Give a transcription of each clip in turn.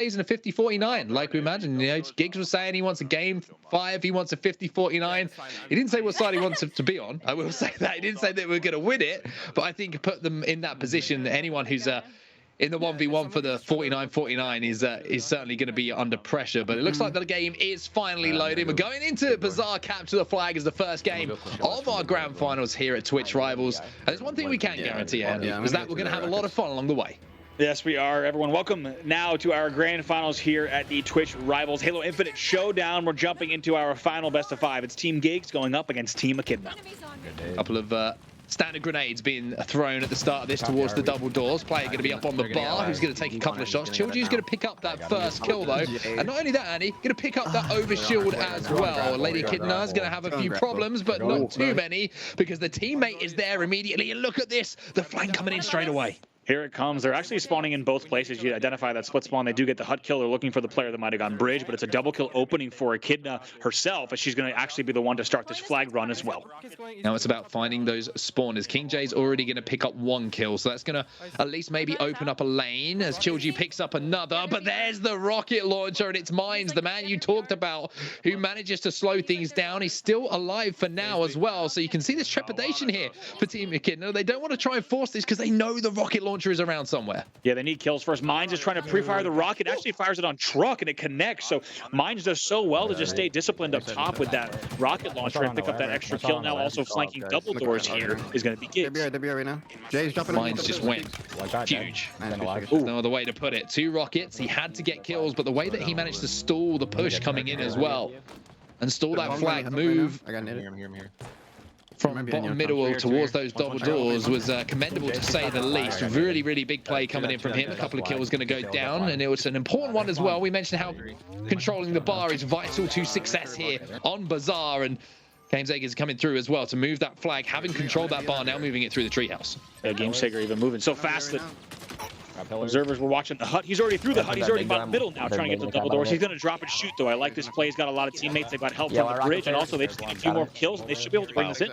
in a 50-49 like we imagined. You know, Giggs was saying he wants a game 5, he wants a 50-49. He didn't say what side he wants to be on. I will say that. He didn't say that we're going to win it, but I think put them in that position. Anyone who's in the 1v1 for the 49-49 is certainly going to be under pressure. But it looks like the game is finally loading. We're going into Bazaar Capture the Flag as the first game of our grand finals here at Twitch Rivals. And there's one thing we can guarantee, Andy, is that we're going to have a lot of fun along the way. Yes, we are. Everyone, welcome now to our grand finals here at the Twitch Rivals Halo Infinite Showdown. We're jumping into our final best of 5. It's Team Giggs going up against Team Echidna. A couple of standard grenades being thrown at the start of this towards the double doors. Player going to be up on the bar, who's going to take a couple of shots. Childy's going to pick up that first kill, though. And not only that, Andy, going to pick up that overshield as well. Lady Echidna is going to have a few problems, but not too many, because the teammate is there immediately. And look at this, the flank coming in straight away. Here it comes. They're actually spawning in both places. You identify that split spawn. They do get the hut kill. They're looking for the player that might have gone bridge, but it's a double kill opening for Echidna herself, as she's going to actually be the one to start this flag run as well. Now it's about finding those spawners. KingJay's already going to pick up 1 kill, so that's going to at least maybe open up a lane as Chilgy picks up another. But there's the rocket launcher, and it's Mines, the man you talked about, who manages to slow things down. He's still alive for now as well, so you can see this trepidation here for Team Echidna. They don't want to try and force this because they know the rocket launcher is around somewhere. Yeah, they need kills first. Mines is trying to pre-fire the rocket. Actually fires it on Truck, and it connects. So Mines does so well to just stay disciplined up top with that rocket launcher and pick up that extra kill. Now also flanking double doors here is going to be Giggs. Mines just went huge. No other way to put it. 2 rockets. He had to get kills, but the way that he managed to stall the push coming in as well and stall that flag move from bottom middle towards those double doors was commendable, to say the least. Really, really big play coming in from him. A couple of kills going to go down, and it was an important one as well. We mentioned how controlling the bar is vital to success here on Bazaar, and GameSager is coming through as well to move that flag, having controlled that bar, now moving it through the treehouse. Yeah, GameSager even moving so fast that observers were watching the hut. He's already through the hut. He's already about middle now, trying to get to the double doors. He's going to drop and shoot, though. I like this play. He's got a lot of teammates. They've got help from the bridge, and also they just need a few more kills, and they should be able to bring this in.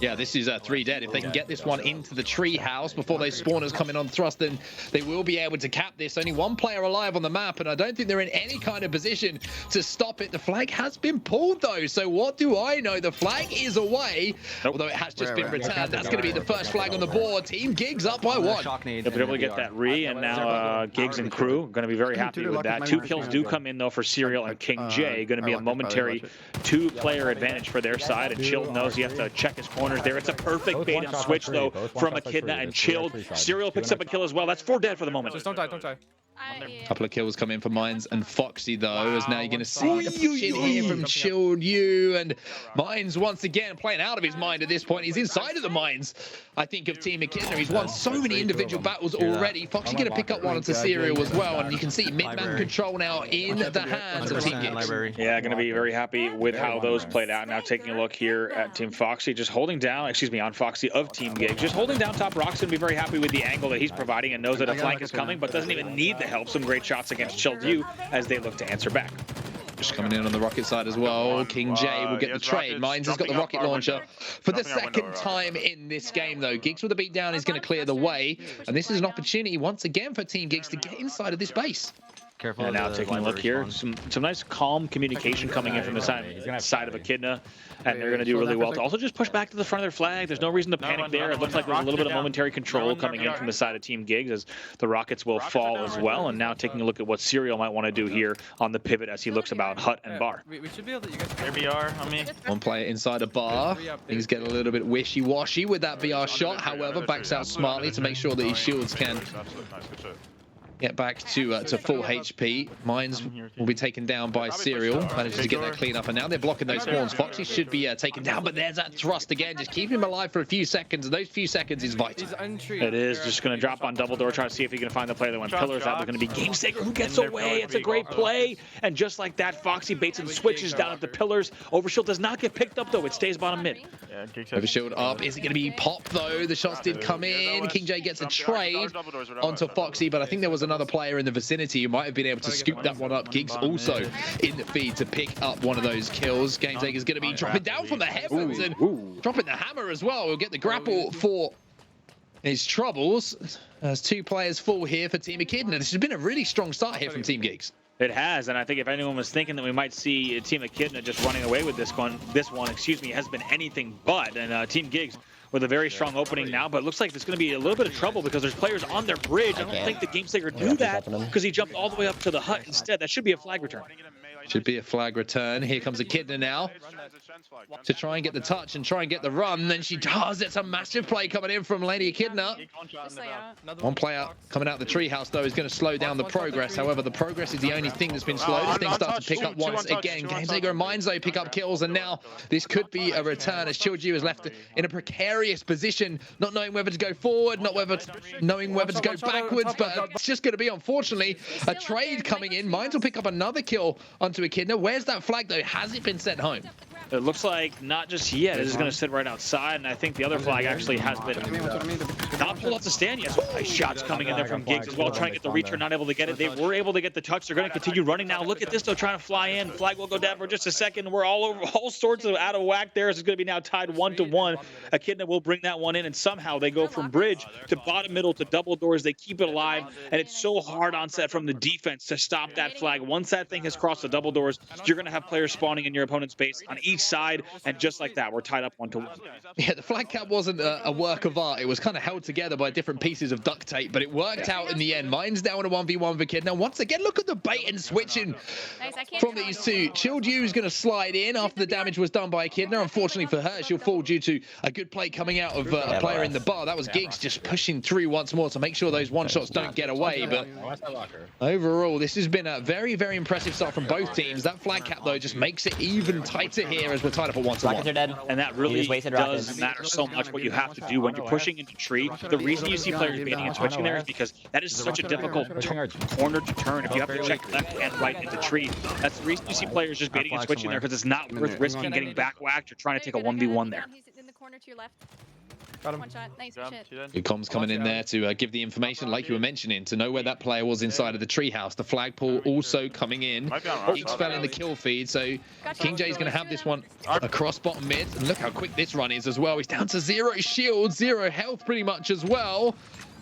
Yeah, this is 3 dead. If they can get this one into the tree house before those spawners come in on thrust, then they will be able to cap this. Only 1 player alive on the map, and I don't think they're in any kind of position to stop it. The flag has been pulled, though, so what do I know? The flag is away, although it has just been returned. That's going to be the first flag on the board. Team Giggs up by 1. They'll be able to get that re, and now Giggs and crew going to be very happy with that. 2 kills do come in, though, for Serial and KingJay. Going to be a momentary 2-player advantage for their side, and Chilled knows he has to check his corners there. It's a perfect bait and switch, though, from Echidna and Chilled. Serial picks up a kill as well. That's 4 dead for the moment. Just don't die, don't die. Couple of kills come in for Mines and Foxy, though, as now you're going to see the push in here from Chilled You, and Mines once again playing out of his mind at this point. He's inside of the mines, I think, of Team Echidna. He's won so many individual battles already. Foxy going to pick up one onto Serial as well, and you can see mid-man control now in the hands of Team Giggs. Yeah, going to be very happy with how those played out. Now taking a look here at Team Foxy, just holding down, on Foxy of Team Giggs, just holding down top. Rock's going to be very happy with the angle that he's providing and knows that a flank is coming, but doesn't even need the help. Some great shots against Chilled You as they look to answer back. Just coming in on the rocket side as well. KingJay will get the trade. Mines has got the rocket launcher for the second time in this game, though. Giggs with the beat down is going to clear the way, and this is an opportunity once again for Team Giggs to get inside of this base. Careful. And now taking a look here, some nice calm communication coming in from the side of Echidna, and they're going to do really well to also just push back to the front of their flag. There's no reason to panic there. It looks like there's a little bit of momentary control coming in from the side of Team Giggs as the rockets will fall as well. And now taking a look at what Serial might want to do here on the pivot as he looks about hut and bar. We should be able to. You guys There BR on me. 1 player inside a bar. Things get a little bit wishy-washy with that BR shot. However, backs out smartly to make sure that his shields can get back to full HP. Mines will be taken down by Serial. Manages to get that clean up, and now they're blocking those spawns. Foxy should be taken down, but there's that thrust again. Just keep him alive for a few seconds, and those few seconds is vital. It is just going to drop on double door, try to see if he can find the player that went pillars. That was going to be GameSager who gets away. It's a great play, and just like that, Foxy baits and switches down at the pillars. Overshield does not get picked up, though. It stays bottom mid. Overshield up. Is it going to be pop, though? The shots did come in. KingJay gets a trade onto Foxy, but I think there was another player in the vicinity who might have been able to scoop that one up. Giggs also in the feed to pick up one of those kills. GameSager is going to be dropping down from the heavens and dropping the hammer as well. We'll get the grapple for his troubles as 2 players fall here for Team Echidna. This has been a really strong start here from Team Giggs. It has, and I think if anyone was thinking that we might see Team Echidna just running away with this one, has been anything but. And Team Giggs with a very strong opening now, but it looks like there's going to be a little bit of trouble because there's players on their bridge. I don't think the GameSager knew that because he jumped all the way up to the hut instead. That should be a flag return. Should be a flag return. Here comes Echidna now to try and get the touch and try and get the run. Then she does. It's a massive play coming in from Lady Echidna. One player coming out of the treehouse, though, is going to slow down the progress. However, the progress is the only thing that's been slowed. As things start to pick up once again. GameSager and Mindzo pick up kills, and now this could be a return as Chillju is left in a precarious position, not knowing whether to go forward, knowing whether to go backwards, but it's just going to be, unfortunately, a trade coming in. Mindzo will pick up another kill onto Echidna. Where's that flag, though? Has it been sent home? It looks like not just yet. It is going to sit right outside, and I think the other flag actually has been not pulled off the stand yet. Nice shots coming in there from Giggs as well, trying to get the return, not able to get it. They were able to get the touch. They're going to continue running now. Look at this, though, trying to fly in. Flag will go down for just a second. We're all sorts of out of whack there. This is going to be now tied 1-1. Echidna will bring that one in, and somehow they go from bridge to bottom middle to double doors. They keep it alive, and it's so hard on set from the defense to stop that flag. Once that thing has crossed the double doors, you're going to have players spawning in your opponent's base on each side, and just like that, we're tied up 1-1. Yeah, the flag cap wasn't a work of art. It was kind of held together by different pieces of duct tape, but it worked out in the end. Mine's down in a 1v1 for Echidna. Once again, look at the bait and switching from these two. Chillju is going to slide in after the damage was done by Echidna. Unfortunately for her, she'll fall due to a good play coming out of a player in the bar. That was Giggs just pushing through once more to make sure those one-shots don't get away. But overall, this has been a very, very impressive start from both teams. That flag cap, though, just makes it even tighter here as we're tied up at 1-1. And that really does matter so much what you have to do when you're pushing into tree. The reason you see players baiting and switching there is because that is such a difficult corner to turn. If you have to check left and right into tree, that's the reason you see players just baiting and switching there, because it's not worth risking getting back whacked or trying to take a 1v1 there. One shot. Nice shit. Good comms coming in there to give the information, like you were mentioning, to know where that player was inside of the treehouse. The flagpole also coming in. Giggs fell in the kill feed, so King J is going to have this one across bottom mid. And look how quick this run is as well. He's down to 0 shield, 0 health pretty much as well.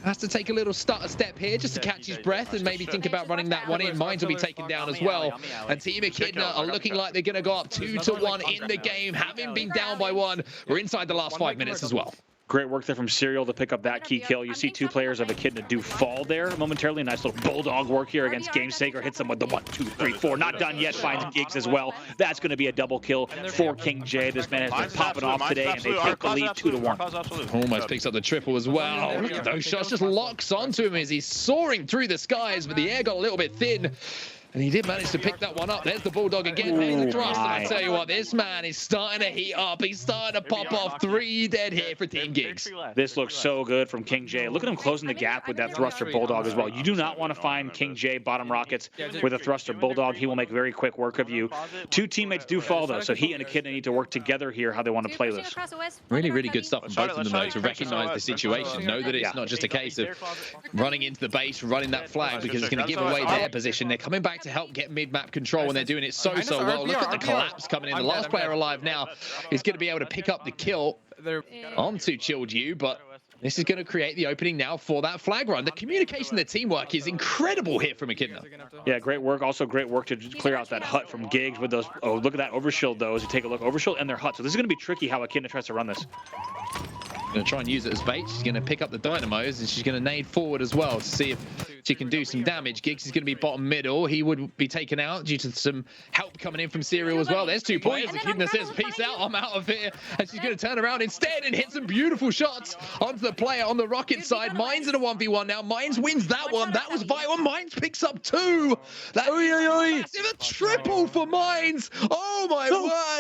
Has to take a little step here just to catch his breath and maybe think about running that one in. Mines will be taken down as well. And Team Echidna are looking like they're going to go up 2-1 in the game, having been down by 1. We're inside the last 5 minutes as well. Great work there from Serial to pick up that key kill. You see 2 players of Echidna do fall there momentarily. Nice little bulldog work here against GameSager. Hits them with the 1, 2, 3, 4. Not done yet. Finds Giggs as well. That's going to be a double kill for King J. This man has been popping off today, and they take the lead 2-1. Almost picks up the triple as well. Look at those shots. Just locks onto him as he's soaring through the skies, but the air got a little bit thin. And he did manage to pick that one up. There's the Bulldog again. There's the thrust. And I tell you what, this man is starting to heat up. He's starting to pop off. 3 dead here for Team Giggs. This looks so good from King J. Look at him closing the gap with that thruster Bulldog as well. You do not want to find King J bottom rockets with a thruster Bulldog. He will make very quick work of you. 2 teammates do fall, though, so he and Echidna need to work together here how they want to play this. Really, really good stuff from both of them, though, to recognize the situation. Know that it's not just a case of running into the base, running that flag, because it's going to give away their position. They're coming back to help get mid-map control, and they're doing it so well. Look at the collapse coming in. The last player alive now is going to be able to pick up the kill onto Chillju, but this is going to create the opening now for that flag run. The communication, the teamwork is incredible here from Echidna. Yeah, great work. Also great work to clear out that hut from Giggs with those. Oh, look at that overshield, though, as you take a look. Overshield and their hut. So this is going to be tricky how Echidna tries to run this. Going to try and use it as bait. She's going to pick up the dynamos, and she's going to nade forward as well to see if she can do some damage. Giggs is going to be bottom middle. He would be taken out due to some help coming in from Serial as well. There's 2 players. Echidna says, peace out, I'm out of here. And she's going to turn around instead and hit some beautiful shots onto the player on the Rocket side. Mines in a 1v1 now. Mines wins that one. That was vital. Mines picks up 2. That's a triple for Mines. Oh, my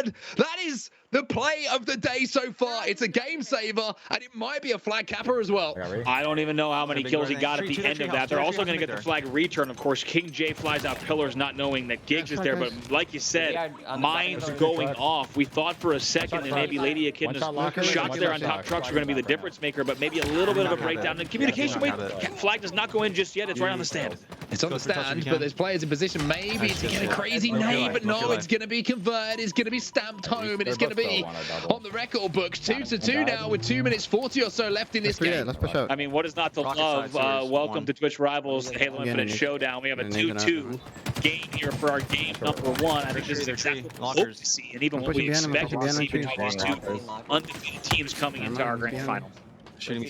word. That is the play of the day so far. It's a game saver, and it might be a flag capper as well. I don't even know how many kills he got at the end of that. They're also going to get the flag return. Of course, King J flies out pillars not knowing that Giggs is there, but like you said, Mines going off. We thought for a second that maybe Lady Echidna's shots there on top trucks were going to be the difference maker, but maybe a little bit of a breakdown in communication. Wait, flag does not go in just yet. It's right on the stand. It's on the stand, but there's players in position maybe to get a crazy nade, but no, it's going to be converted. It's going to be stamped home, and it's going to be on the record books. 2-2 now with 2 minutes 40 or so left in this game. I mean, what is not to love? Welcome to Twitch Rivals, the Halo Infinite Showdown. We have a 2-2 game here for our game number 1. I think this is exactly what we hope to see, and even what we expected to see between these two undefeated teams coming into our grand final.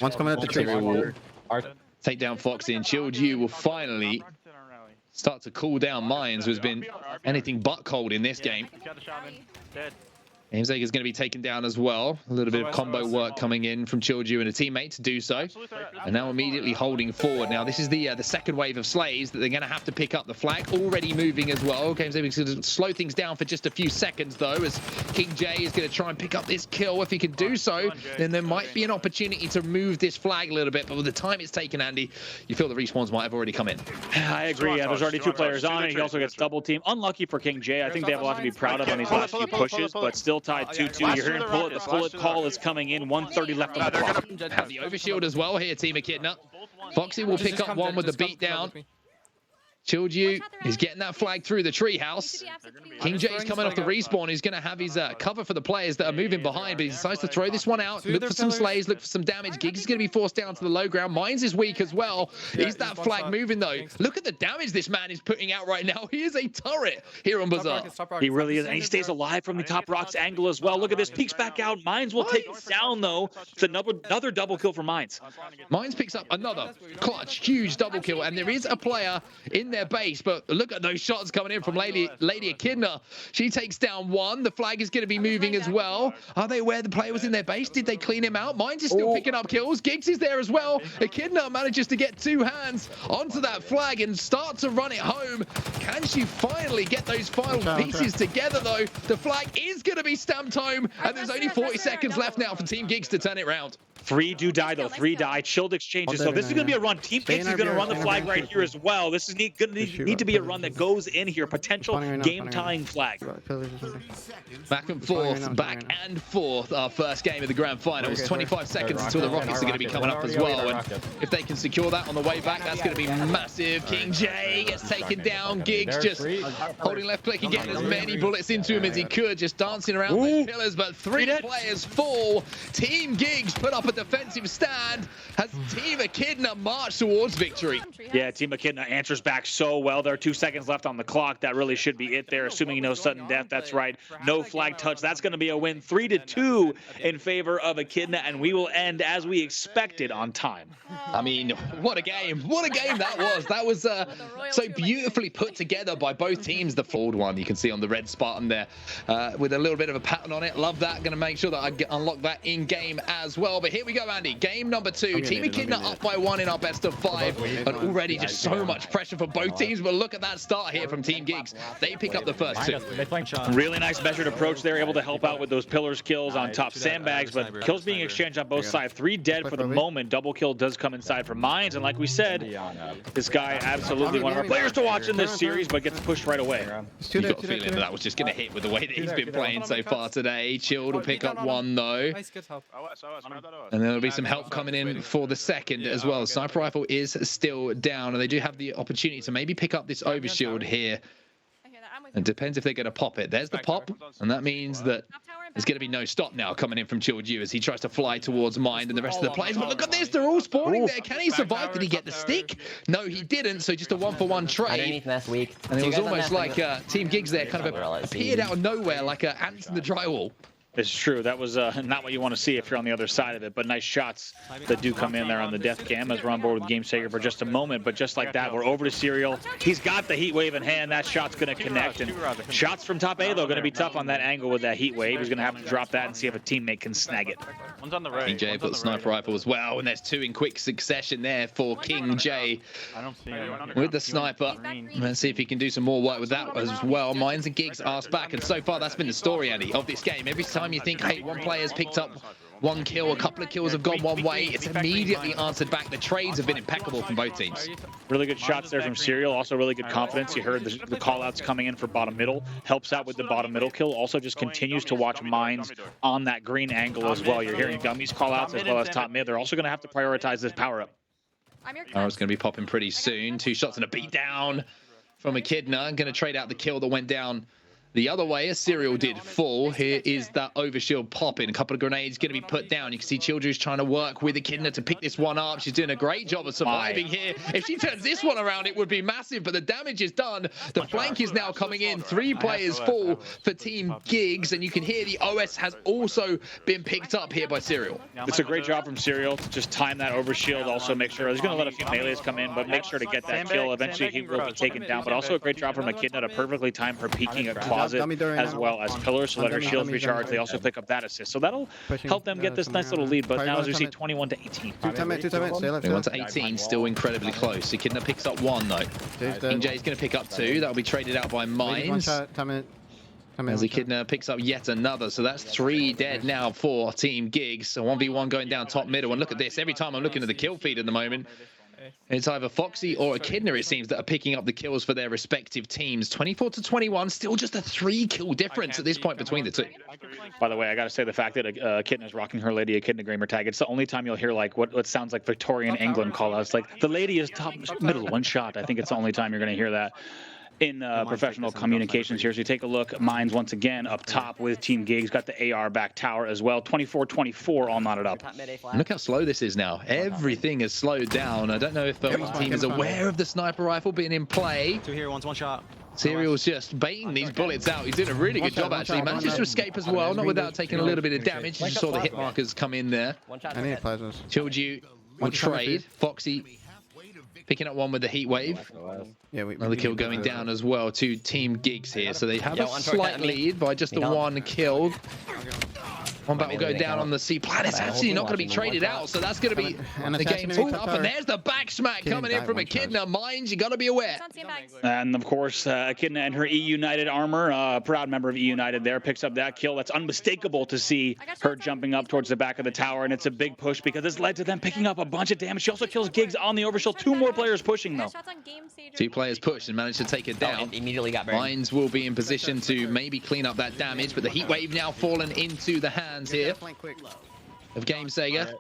One's coming at the tree. Take down Foxy, and Chilled You will finally start to cool down Mines, who's been anything but cold in this game. Gamesega is going to be taken down as well. A little bit of combo work coming in from Chilled You and a teammate to do so. And now immediately holding forward. Now this is the second wave of slays that they're going to have to pick up. The flag already moving as well. Gamesega is going to slow things down for just a few seconds though, as King J is going to try and pick up this kill. If he can do so, then there might be an opportunity to move this flag a little bit. But with the time it's taken, Andy, you feel the respawns might have already come in. I agree. There's already 2 players on it. He also gets double team. Unlucky for King J. I think they have a lot to be proud of on these last few pushes, but still tied 2-2. You're hearing pull it. The pull-it call is coming in. 1:30 left on the clock. Have the overshield as well here, Team Echidna. Foxy will pick up one with the beat down. Chilled You is getting that flag through the treehouse. King J's coming off the respawn. He's going to have his cover for the players that are moving behind, but he decides to throw this one out. Look for some slays, look for some damage. Giggs is going to be forced down to the low ground. Mines is weak as well. Is that flag moving though? Look at the damage this man is putting out right now. He is a turret here on Bazaar. He really is, and he stays alive from the top rocks angle as well. Look at this, peeks back out. Mines will take it down though. It's another double kill for Mines. Mines picks up another clutch, huge double kill, and there is a player in their base, but look at those shots coming in from Lady Echidna. She takes down one. The flag is going to be moving as well. Are they where the player was in their base? Did they clean him out? Mines is still picking up kills. Giggs is there as well. Echidna manages to get 2 hands onto that flag and start to run it home. Can she finally get those final pieces together though? The flag is going to be stamped home, and there's only 40 seconds left now for Team Giggs to turn it round. 3 do die though. 3 die. Chilled exchanges. So this is going to be a run. Team Giggs is going to run the flag right here as well. This is going to need to be a run that goes in here. Potential game-tying flag. Back and forth. Our first game of the grand finals. 25 seconds until the Rockets are going to be coming up as well. And if they can secure that on the way back, that's going to be massive. King J gets taken down. Giggs just holding left click and getting as many bullets into him as he could. Just dancing around the pillars, but 3 players fall. Team Giggs put up a defensive stand as Team Echidna march towards victory. Yeah, Team Echidna answers back so well. There are 2 seconds left on the clock. That really should be it there, assuming no sudden death. That's right. No flag touch. That's going to be a win. 3-2 in favor of Echidna, and we will end as we expected on time. I mean, what a game. What a game that was. That was so beautifully put together by both teams. The forward one you can see on the red Spartan there with a little bit of a pattern on it. Love that. Going to make sure that I unlock that in game as well. But here we go, Andy. Game number 2. Team Echidna up by 1 in our best of 5. And already just so much pressure for both teams. But look at that start here from Team Giggs. They pick up the first 2. Really nice measured approach there. Able to help out with those pillars kills on top sandbags. But kills being exchanged on both sides. 3 dead for the moment. Double kill does come inside for Mines. And like we said, this guy absolutely one of our players to watch in this series, but gets pushed right away. You got a feeling that was just going to hit with the way that he's been playing so far today. Chilled will pick up 1 though. And there'll be some help coming in for the second as well. Sniper rifle is still down, and they do have the opportunity to maybe pick up this overshield here. It depends if they're going to pop it. There's the pop, and that means that there's going to be no stop now coming in from Chilled You as he tries to fly towards Mind and the rest of the players. But look at this, they're all spawning there. Can he survive? Did he get the stick? No, he didn't, so just a 1-for-1 trade. And it was almost like Team Giggs there kind of appeared out of nowhere like ants in the drywall. It's true. That was not what you want to see if you're on the other side of it, but nice shots that do come in there on the death cam as we're on board with Gamesega for just a moment. But just like that, we're over to Serial. He's got the heat wave in hand. That shot's going to connect. And shots from top A, though, going to be tough on that angle with that heat wave. He's going to have to drop that and see if a teammate can snag it. One's on the right. King J put the sniper rifle as well, and there's 2 in quick succession there for King J with the sniper. Let's see if he can do some more work with that as well. Mines and Giggs asked back, and so far that's been the story, Andy, of this game. Every time you think, hey, one player's picked up 1 kill, a couple of kills have gone one way, it's immediately answered back. The trades have been impeccable from both teams. Really good shots there from Serial, also really good confidence. You heard the call-outs coming in for bottom middle, helps out with the bottom middle kill, also just continues to watch Mines on that green angle as well. You're hearing Gummies call-outs as well as top mid. They're also going to have to prioritize this power-up. Arrow's going to be popping pretty soon. 2 shots and a beat down from Echidna. Going to trade out the kill that went down the other way. A Serial did fall. Here is that overshield popping. A couple of grenades going to be put down. You can see Childrew's trying to work with Echidna to pick this one up. She's doing a great job of surviving here. If she turns this one around, it would be massive, but the damage is done. The flank is now coming in. 3 players fall for Team Giggs, and you can hear the OS has also been picked up here by Serial. It's a great job from Serial to just time that overshield. Also make sure, he's going to let a few melees come in, but make sure to get that kill. Eventually he will be taken down, but also a great job from Echidna to perfectly time her peeking at closet as well as Pillar, so let her shields recharge. They also pick up that assist, so that'll help them get this nice little lead. But now as we see 21 to 18. 21 to 18, still incredibly close. Echidna picks up 1 though. King J's going to pick up 2. That'll be traded out by Mines. As Echidna picks up yet another, so that's 3 dead now for Team Giggs. So 1v1 going down top middle, and look at this. Every time I'm looking at the kill feed at the moment, it's either Foxy or Echidna, it seems, that are picking up the kills for their respective teams. 24 to 21, still just a 3-kill difference at this point between the 2. By the way, I got to say the fact that Echidna's rocking her Lady Echidna gamer tag, it's the only time you'll hear like what sounds like Victorian England call outs, like the lady is top middle, 1 shot. I think it's the only time you're going to hear that in professional communications here. So you take a look, Mines once again up top with Team Giggs, got the AR back tower as well. 24-24 all knotted up. Look how slow this is now. Everything has slowed down. I don't know if the team is aware of the sniper rifle being in play. 2 here, 1 shot. Serial's just baiting these bullets out. He's doing a really good job, actually. Manages to escape as well, not without taking a little bit of damage. You just saw the hit markers come in there. Chilled will trade. Foxy picking up 1 with the heat wave. Another kill going down as well to Team Giggs here. So they have a slight lead by just the 1 kill. One battle go down on the C plan. It's actually not going to be traded out, so that's going to be the game pulled up. And there's the back smack coming in from Echidna. Mines, you got to be aware. And of course, Echidna and her E United armor, proud member of E United there, picks up that kill. That's unmistakable to see her jumping up towards the back of the tower, and it's a big push because it's led to them picking up a bunch of damage. She also kills Giggs on the overshield. 2 more players pushing though. 2 players pushed and managed to take it down. Immediately got burned. Mines will be in position to maybe clean up that damage, but the heat wave now fallen into the hands here of Gamesega.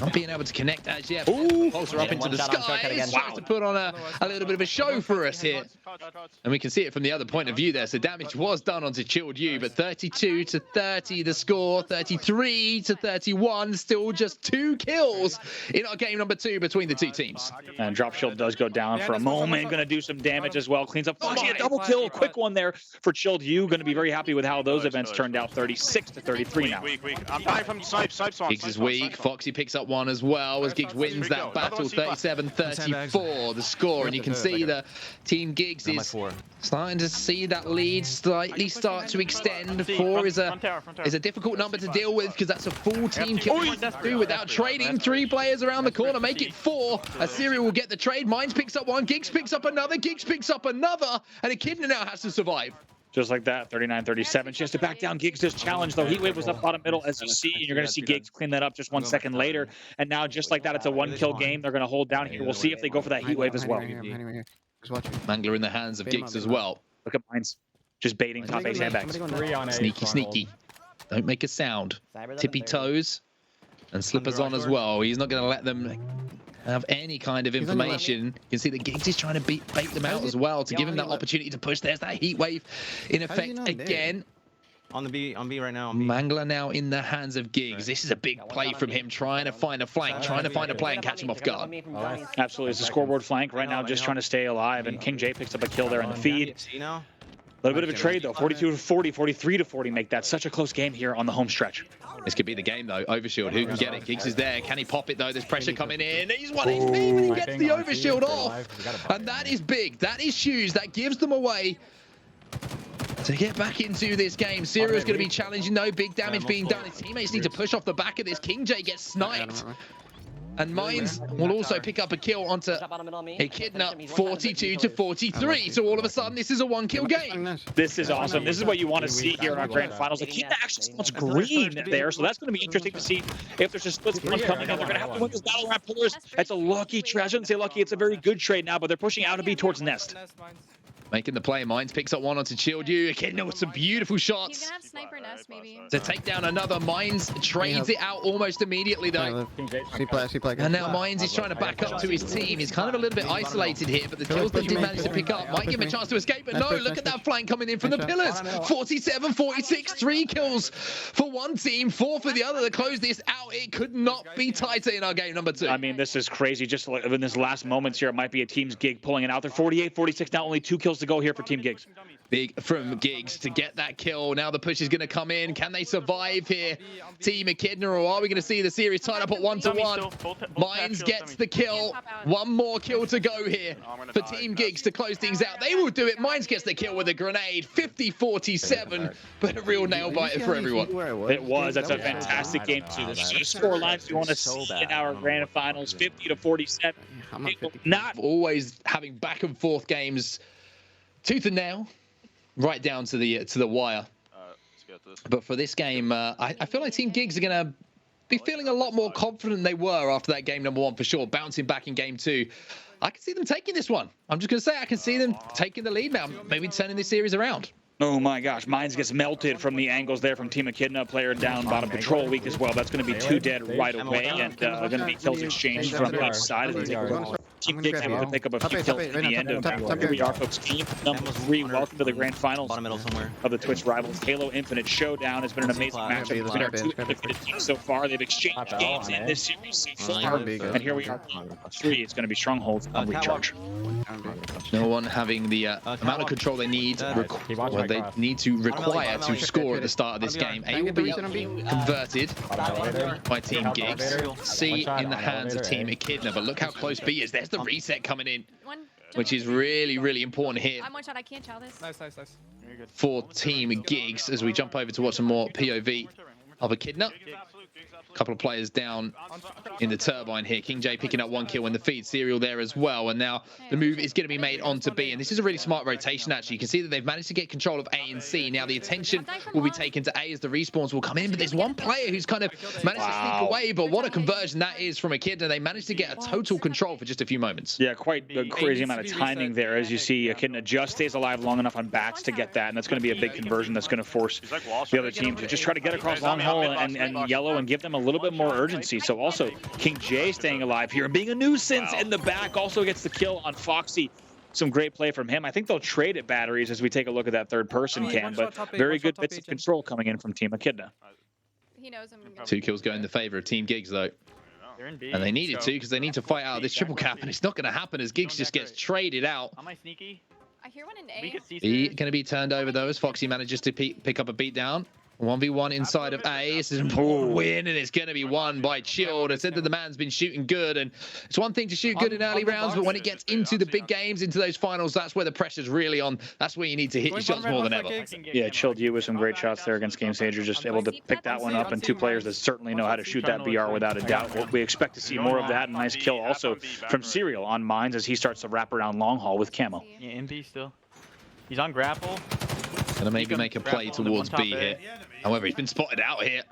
Not being able to connect as yet. Pulsar up into the skies. Wow, to put on a little bit of a show for us here. And we can see it from the other point of view there. So damage was done onto Chilled You, but 32 to 30 the score. 33 to 31. Still just 2 kills in our game number 2 between the 2 teams. And Drop Shield does go down for a moment. Going to do some damage as well. Cleans up. Foxy, a double kill. Quick one there for Chilled You. Going to be very happy with how those events turned out. 36 to 33 now. I'm dying from Snipes. Giggs is weak. Foxy picks up 1 as well as Giggs wins that battle. 37-34 the score, and you can see the Team Giggs is starting to see that lead slightly start to extend. 4 is a difficult number to deal with because that's a full team kill without trading. 3 players around the corner make it 4. A Serial will get the trade. Mines picks up 1. Giggs picks up another. Giggs picks up another, and Echidna now has to survive. Just like that, 39-37. She has to back down Giggs' challenge, though. Heatwave was up bottom middle, as you see, and you're going to see Giggs clean that up just 1 second later. And now, just like that, it's a 1-kill game. They're going to hold down here. We'll see if they go for that Heatwave as well. Mangler in the hands of Giggs as well. Look at Mines, just baiting top 8 sandbags. Sneaky, sneaky. Don't make a sound. Tippy toes and slippers on as well. He's not going to let them have any kind of information. You can see that Giggs is trying to bait them out as well to give him that opportunity to push. There's that heat wave in effect again. On B right now. Mangler now in the hands of Giggs. This is a big play from him, trying to find a flank, trying to find a play and catch him off guard. Absolutely, it's a scoreboard flank right now, just trying to stay alive. And King J picks up a kill there in the feed. A little bit of a trade though, 42 to 40, 43 to 40, make that such a close game here on the home stretch. This could be the game though. Overshield, who can get it? Giggs is there. Can he pop it though? There's pressure coming in. He's 1 HP, but he gets the overshield off. And that is big. That is huge. That gives them away to get back into this game. Serial's going to be challenging though. Big damage being done. His teammates need to push off the back of this. King J gets sniped. And Mines will also pick up a kill onto Echidna, 42 to 43. So all of a sudden, this is a 1-kill game. This is awesome. This is what you want to see here in our grand finals. Echidna actually spawns green there, so that's going to be interesting to see if there's a split spawn coming up. They're going to have to win this battle around pillars. It's a lucky trade. I shouldn't say lucky. It's a very good trade now, but they're pushing out of B towards Nest. Making the play. Mines picks up 1 onto Chilled You. Echidna with some beautiful shots. You can have Sniper Nest maybe. To take down another. Mines trades it out almost immediately though. C play. play. And now Mines is trying to back up to his team. He's kind of a little bit isolated here, but the kills they did manage to pick up might give him a chance to escape. But no, look at that flank coming in from the pillars. 47, 46, 3 kills for one team, 4 for the other to close this out. It could not be tighter in our game number 2. I mean, this is crazy. Just like in this last moments here, it might be a Team's Gig pulling it out. They're 48, 46. Now only 2 kills to go here for Team Gigs. Big from Giggs to get that kill. Now the push is going to come in. Can they survive here, Team Echidna, or are we going to see the series tied up at 1-1? Mines gets the kill. One more kill to go here for Team Giggs to close things out. They will do it. Mines gets the kill with a grenade. 50-47, but a real nail biter for everyone. It was. That's a fantastic game too. There's 2 score lines we want to see in our grand finals. 50-47. Not always having back and forth games, tooth and nail. Right down to the wire. But for this game, I feel like Team Gigs are going to be feeling a lot more confident than they were after that game number 1 for sure. Bouncing back in game 2. I can see them taking this one. I'm just going to say I can see them taking the lead now, maybe turning this series around. Oh my gosh, Mines gets melted from the angles there from Team Echidna. Player down, bottom patrol weak as well. That's going to be 2 dead right away, and going to be kills exchanged from each side of the Team Gigs able to pick up a few kills at the end of here we are, folks. Game number 3. Welcome to the grand finals of the Twitch Rivals Halo Infinite Showdown. It's been an amazing matchup between our 2 undefeated teams so far. They've exchanged games in this series so far, and here we are. 3. It's going to be Strongholds on recharge. No one having the amount of control they need, they need to require to score at the start of this game. A will be converted by Team Gigs. C in the hands of Team Echidna, but look how close B is. There's the reset coming in, which is really, really important here for Team Gigs as we jump over to watch some more POV of Echidna. A couple of players down in the turbine here. King J picking up 1 kill in the feed. Serial there as well. And now the move is going to be made onto B. And this is a really smart rotation, actually. You can see that they've managed to get control of A and C. Now the attention will be taken to A as the respawns will come in. But there's one player who's kind of managed to sneak away. But what a conversion that is from Echidna. They managed to get a total control for just a few moments. Yeah, quite a crazy amount of timing there. As you see, Echidna just stays alive long enough on bats to get that. And that's going to be a big conversion that's going to force the other team to just try to get across long hole and yellow and give them a little bit more urgency. So also King J staying alive here and being a nuisance in the back, also gets the kill on Foxy. Some great play from him. I think they'll trade at batteries as we take a look at that third person cam, but very good bits of control coming in from Team Echidna. 2 kills go in the favor of Team Gigs though. And they needed to because they need to fight out of this triple cap, and it's not going to happen as Gigs just gets traded out. I hear one in A. B going to be turned over though as Foxy manages to pick up a beatdown. 1v1 inside of A. This is an important win, and it's going to be won by Chilled. I said that the man's been shooting good, and it's one thing to shoot good in early rounds, but when it gets into the big games, into those finals, that's where the pressure's really on. That's where you need to hit your shots more than ever. Yeah, Chilled you with some great shots there against Game Sager, just able to pick that one up, and 2 players that certainly know how to shoot that VR without a doubt. We expect to see more of that. Nice kill also from Serial on Mines as he starts to wrap around long haul with Camo. Yeah, MP still. He's on grapple. Gonna maybe make a play towards B here. However, he's been spotted out here.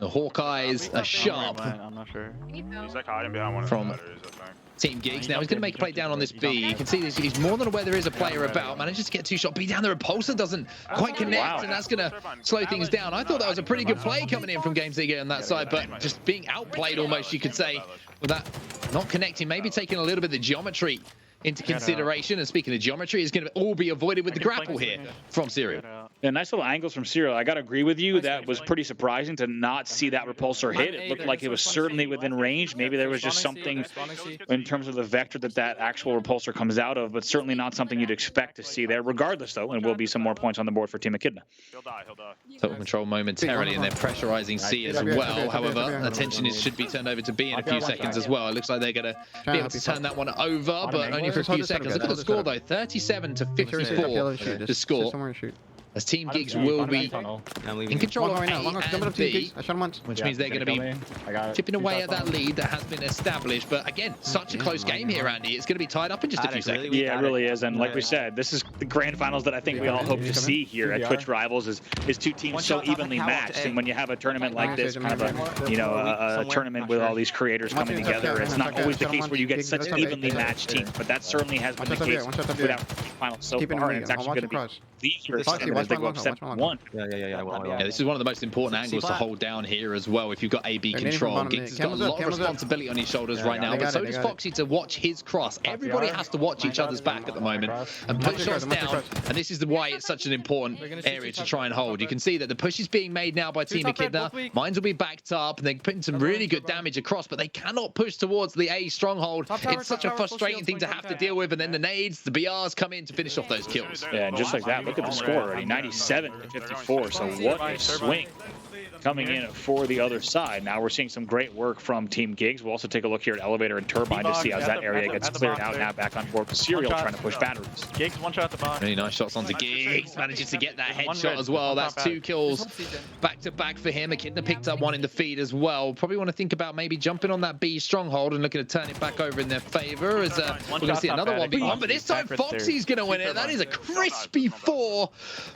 The Hawkeyes are sharp. I'm not sure. He's like hiding behind one of the batteries, I think. Team Gigs. Now he's going to make a play down on this B. You can see this, he's more than aware there is a player about. Manages to get 2 shot B down. The repulsor doesn't quite connect, and that's going to slow things down. I thought that was a pretty good play coming in from GameZigger on that side, but just being outplayed almost, you could say, with that not connecting, maybe taking a little bit of the geometry into consideration. And speaking of geometry, is going to all be avoided with the grapple here from Serial. Yeah, nice little angles from Serial. I got to agree with you. That was pretty surprising to not see that repulsor hit. It looked like it was certainly within range. Maybe there was just something in terms of the vector that actual repulsor comes out of, but certainly not something you'd expect to see there. Regardless, though, and will be some more points on the board for Team Echidna. He'll die. Total control momentarily, and they're pressurizing C as well. However, attention should be turned over to B in a few seconds as well. It looks like they're going to be able to turn that one over, but only for a few seconds. Look at the score, though. 37-54 to score. As Team Gigs will be in control of A and B, which means they're going to be chipping away at that lead that has been established. But again, such a close game here, Andy. It's going to be tied up in just a few seconds. Yeah, it really is. And like we said, this is the grand finals that I think we all hope to see here at Twitch Rivals is 2 teams so evenly matched. And when you have a tournament like this, kind of a tournament with all these creators coming together, it's not always the case where you get such evenly matched teams. But that certainly has been the case without finals so Keep it in far, the and it's league. actually going to be easier as they go up 7-1. Yeah. This is one of the most important angles to hold down here as well. If you've got AB control, Giggs has got a lot of responsibility on his shoulders right now, but so does Foxy to watch his cross. Everybody has to watch each other's back at the moment and put shots down, and this is why it's such an important area to try and hold. You can see that the push is being made now by Team Echidna. Mines will be backed up, and they're putting some really good damage across, but they cannot push towards the A stronghold. It's such a frustrating thing to have to deal with, and then the nades, the BRs come in to finish off those kills. Yeah, and just like that, look at the score already, 97-54, so what a swing coming in for the other side. Now we're seeing some great work from Team Giggs. We'll also take a look here at Elevator and Turbine to see how that area gets cleared out. Now back on board with Serial trying to push batteries. Giggs, one shot at the box. Really nice shots onto Giggs. Manages to get that headshot as well. That's 2 kills back to back for him. Echidna picked up one in the feed as well. Probably want to think about maybe jumping on that B stronghold and looking to turn it back over in their favor. As we're going to see another 1v1, but this time Foxy's going to win it. That is a crispy 4.